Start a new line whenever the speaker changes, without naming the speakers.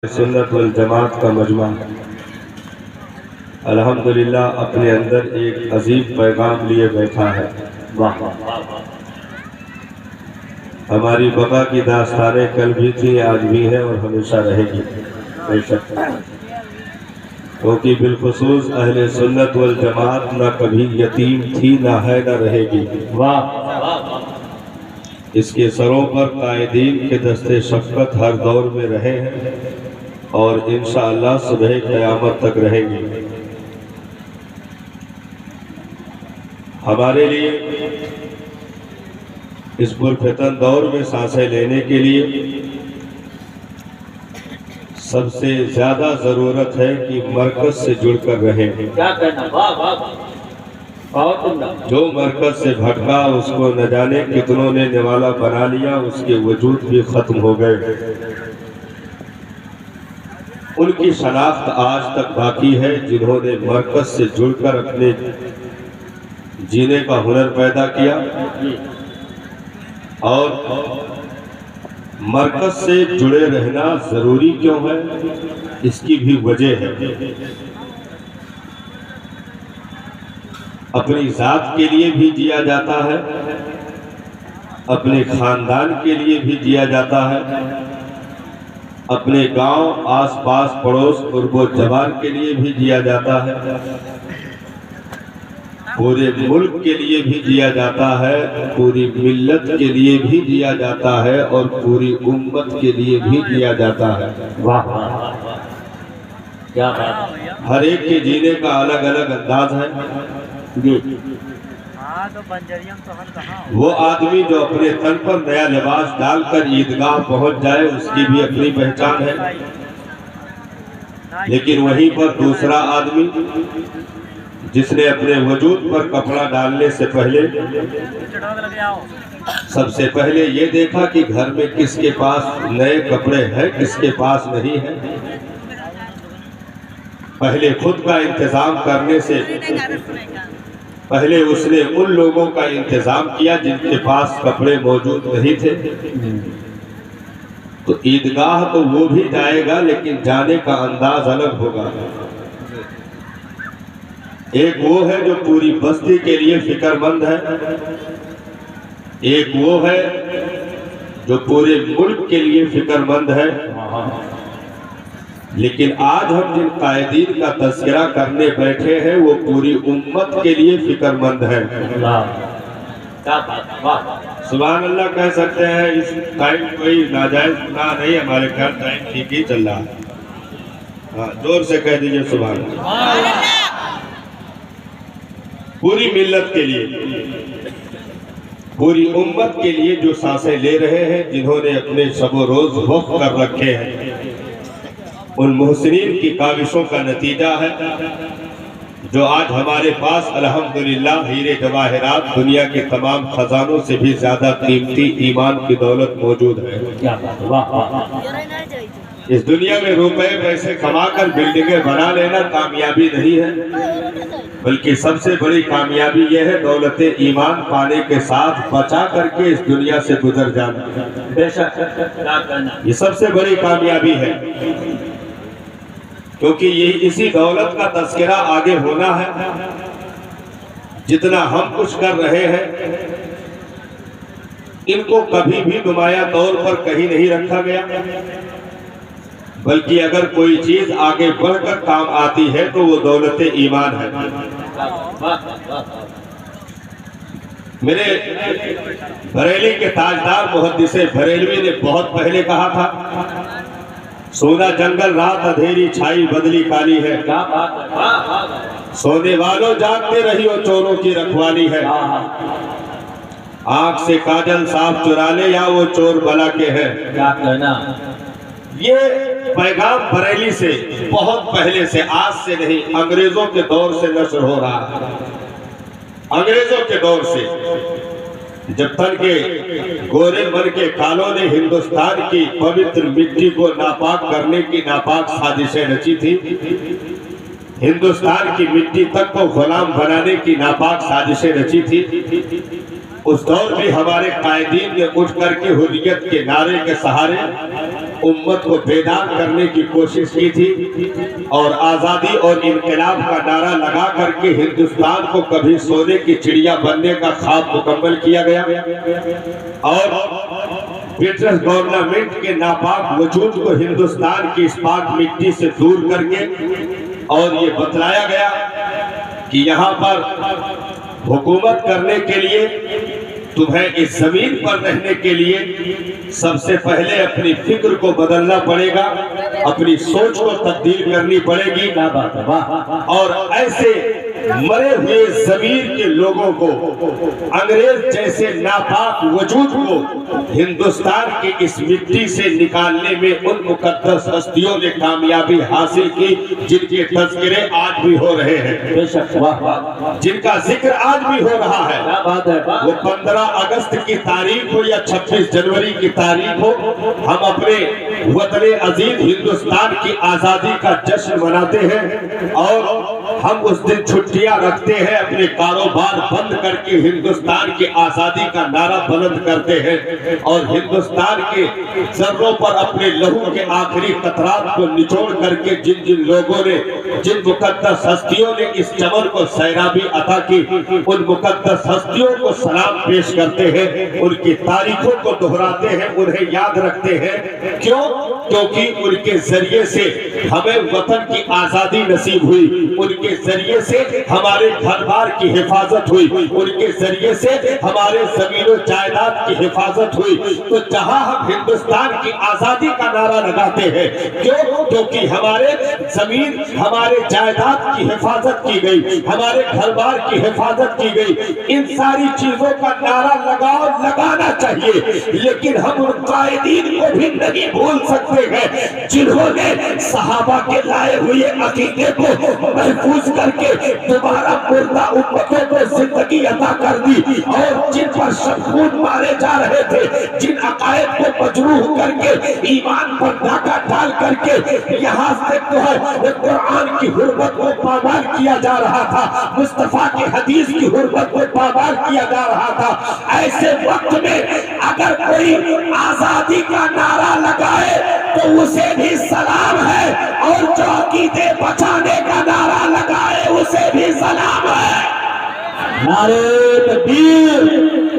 सुन्नत वल जमात का मजमा अल्हम्दुलिल्लाह अपने अंदर एक अजीब पैगाम लिए बैठा है। वाह, हमारी बका की दास्तानें कल भी थी, आज भी है और हमेशा रहेगी बेशक, क्योंकि बिलखुसूस अहले सुन्नत वल जमात ना कभी यतीम थी, ना है, ना रहेगी। वाह, इसके सरों पर कायदीन के दस्ते शफ़क़त हर दौर में रहे हैं और इंशाअल्लाह सुबह क़यामत तक रहेंगे। हमारे लिए इस पुरफितन दौर में सांसें लेने के लिए सबसे ज्यादा जरूरत है कि मरकज से जुड़कर रहें। क्या कहना, वाह वाह। जो मरकज से भटका उसको न जाने कितनों ने निवाला बना लिया, उसके वजूद भी खत्म हो गए। उनकी शनाख्त आज तक बाकी है जिन्होंने मरकज से जुड़कर अपने जीने का हुनर पैदा किया। और मरकज से जुड़े रहना जरूरी क्यों है, इसकी भी वजह है। अपनी जात के लिए भी जिया जाता है, अपने खानदान के लिए भी जिया जाता है, अपने गांव, आसपास, पड़ोस, कुर्बो जवार के लिए भी जिया जाता है, पूरे मुल्क के लिए भी जिया जाता है, पूरी मिल्लत के लिए भी जिया जाता है और पूरी उम्मत के लिए भी जिया जाता है। वाह, क्या बात। हर एक के जीने का अलग अलग अंदाज है। वो आदमी जो अपने तन पर नया लिबास डालकर ईदगाह पहुंच जाए उसकी भी अपनी पहचान है, लेकिन वहीं पर दूसरा आदमी जिसने अपने वजूद पर कपड़ा डालने से पहले सबसे पहले ये देखा कि घर में किसके पास नए कपड़े हैं, किसके पास नहीं है, पहले खुद का इंतजाम करने से पहले उसने उन लोगों का इंतजाम किया जिनके पास कपड़े मौजूद नहीं थे। तो ईदगाह तो वो भी जाएगा, लेकिन जाने का अंदाज अलग होगा। एक वो है जो पूरी बस्ती के लिए फिक्रमंद है, एक वो है जो पूरे मुल्क के लिए फिक्रमंद है। लेकिन आज हम जिन कायदीन का तज़किरा करने बैठे हैं वो पूरी उम्मत के लिए फिक्रमंद है। सुभान अल्लाह कह सकते हैं। इस टाइम कोई नाजायज गुनाह नहीं, हमारे घर टाइम ठीक ही चल रहा है। हाँ, जोर से कह दीजिए सुभान अल्लाह। पूरी मिल्लत के लिए, पूरी उम्मत के लिए जो सांसें ले रहे हैं, जिन्होंने अपने शबो रोज वक्फ कर रखे हैं, उन मुहसिनीन की काविशों का नतीजा है जो आज हमारे पास अल्हम्दुलिल्लाह हीरे जवाहिरात, दुनिया के तमाम खजानों से भी ज्यादा कीमती ईमान की दौलत मौजूद है। इस दुनिया में रुपए पैसे कमाकर बिल्डिंगें बना लेना कामयाबी नहीं है, बल्कि सबसे बड़ी कामयाबी यह है दौलत ईमान पाने के साथ बचा करके इस दुनिया से गुजर जाना। बेशक ये सबसे बड़ी कामयाबी है, क्योंकि ये इसी दौलत का तज़किरा आगे होना है। जितना हम कुछ कर रहे हैं इनको कभी भी नुमाया तौर पर कहीं नहीं रखा गया, बल्कि अगर कोई चीज आगे बढ़कर काम आती है तो वो दौलत ईमान है। मेरे बरेली के ताजदार मुहद्दिसे बरेलवी ने बहुत पहले कहा था, सोना जंगल रात अंधेरी छाई बदली काली है। क्या बात। सोने वालों जागते रहियो चोरों की रखवाली है। आंख से काजल साफ चुरा ले या वो चोर बला के है। क्या कहना। ये पैगाम बरेली से बहुत पहले से, आज से नहीं, अंग्रेजों के दौर से नशर हो रहा है। अंग्रेजों के दौर से, जब तक के गोरे मन के कालों ने हिंदुस्तान की पवित्र मिट्टी को नापाक करने की नापाक साजिशें रची थी, हिंदुस्तान की मिट्टी तक को गुलाम बनाने की नापाक साजिशें रची थी, उस दौर में हमारे कायदीन ने उठ करके हुर्रियत के नारे के सहारे उम्मत को बेदार करने की कोशिश की थी और आज़ादी और इनकलाब का नारा लगा करके हिंदुस्तान को कभी सोने की चिड़िया बनने का ख्वाब मुकम्मल किया गया और ब्रिटिश गवर्नमेंट के नापाक वजूद को हिंदुस्तान की इस पाक मिट्टी से दूर करके और ये बतलाया गया कि यहाँ पर हुकूमत करने के लिए तुम्हें इस जमीन पर रहने के लिए सबसे पहले अपनी फिक्र को बदलना पड़ेगा, अपनी सोच को तब्दील करनी पड़ेगी। और ऐसे मरे हुए जमीन के लोगों को, अंग्रेज जैसे नापाक वजूद को हिंदुस्तान की इस मिट्टी से निकालने में उन मुकद्दस हस्तियों ने कामयाबी हासिल की जिनके तज़किरे आज भी हो रहे हैं, जिनका जिक्र आज भी हो रहा है। वो 15 अगस्त की तारीख हो या 26 जनवरी की तारीख हो, हम अपने वतन अजीज हिंदुस्तान की आजादी का जश्न मनाते हैं और हम उस दिन छुट्टियां रखते हैं, अपने कारोबार बंद करके हिंदुस्तान की आजादी का नारा बुलंद करते हैं और हिंदुस्तान के जर्रों पर अपने लहू के आखिरी कतरात को निचोड़ करके जिन जिन लोगों ने, जिन मुकद्दस हस्तियों ने इस चमन को सैराबी अता की, उन मुकद्दस हस्तियों को सलाम पेश करते हैं, उनकी तारीखों को दोहराते हैं, उन्हें याद रखते हैं। क्यों? क्योंकि उनके जरिए से हमें वतन की आजादी नसीब हुई, उनके जरिए से हमारे घर बार की हिफाजत हुई, उनके जरिए से हमारे जमीनों जायदाद की हिफाजत हुई। तो जहां हम हिंदुस्तान की आजादी का नारा लगाते हैं, क्यों? क्योंकि हमारे जमीन, हमारे जायदाद की हिफाजत की गई, हमारे घर बार की हिफाजत की गई। इन सारी चीजों का नारा लगाओ, लगाना चाहिए, लेकिन हम उन कायदीन को भी नहीं भूल सकते हैं जिन्होंने सहाबा के लाए हुए अकीदे को महफूज करके दोबारा मुर्दा उम्मतों को जिंदगी अता कर दी और जिन पर शबखून मारे जा रहे थे, जिन अकायद को मजरूह करके ईमान पर डाका डाल करके यहाँ से तो है कुरान की हुर्मत को पामाल किया जा रहा था, मुस्तफा के हदीस की हुर्मत को पामाल किया जा रहा था। ऐसे वक्त में अगर कोई आजादी का नारा लगाए तो उसे भी सलाम है और जो अकीदे बचाने का नारा लगाए उसे भी सलाम है। नारे तकबीर।